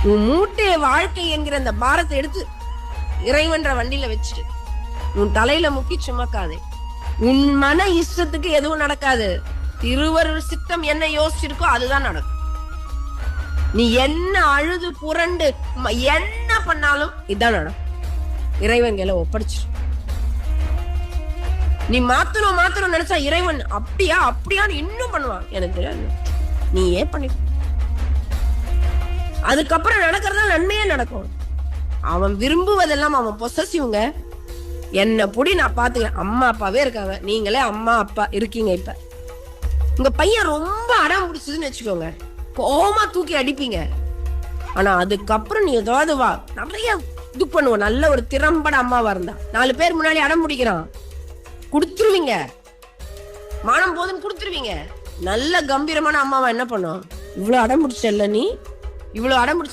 உன் மூட்டைய வாழ்க்கை என்கிற அந்த பாரத்தை எடுத்து இறைவன்ற வண்டியில வச்சுட்டு உன் தலையில முக்கி சுமக்காதே. உன் மன இஷ்டத்துக்கு எதுவும் நடக்காது. திருவருள் சித்தம் என்ன யோசிச்சிருக்கோ அதுதான் நடக்கும். நீ என்ன அழுது புரண்டு என்ன பண்ணாலும் இதான் நடக்கும். இறைவன் கையில ஒப்படைச்சிரு. நீ மாத்தணும் நினைச்சா இறைவன் அப்படியான்னு இன்னும் பண்ணுவான். எனக்கு தெரியாது, நீ ஏன் பண்ணி. அதுக்கப்புறம் நடக்கிறதா நன்மையே நடக்கும். அவன் விரும்புவதெல்லாம் அவன் பொசசிவ்ங்க. என்ன புடி, நான் பாத்துக்கிறேன். அம்மா அப்பாவே இருக்காங்க, நீங்களே அம்மா அப்பா இருக்கீங்க. இப்ப உங்க பையன் ரொம்ப அடம் பிடிச்சதுன்னு வச்சுக்கோங்க, கோமா தூக்கி அடிப்பீங்க. ஆனா அதுக்கப்புறம் நீ ஏதாவது நிறைய இது பண்ணுவோம். நல்ல ஒரு திறம்பட அம்மாவா இருந்தா 4 பேர் முன்னாடி அடம் பிடிக்கிறான், குடுத்துருவீங்க. மானம் போதுன்னு குடுத்துருவீங்க. நல்ல கம்பீரமான அம்மாவா என்ன பண்ணும்? இவ்வளவு அடம் பிடிச்சல்ல, நீ இவ்வளவு அடம் பிடிச்ச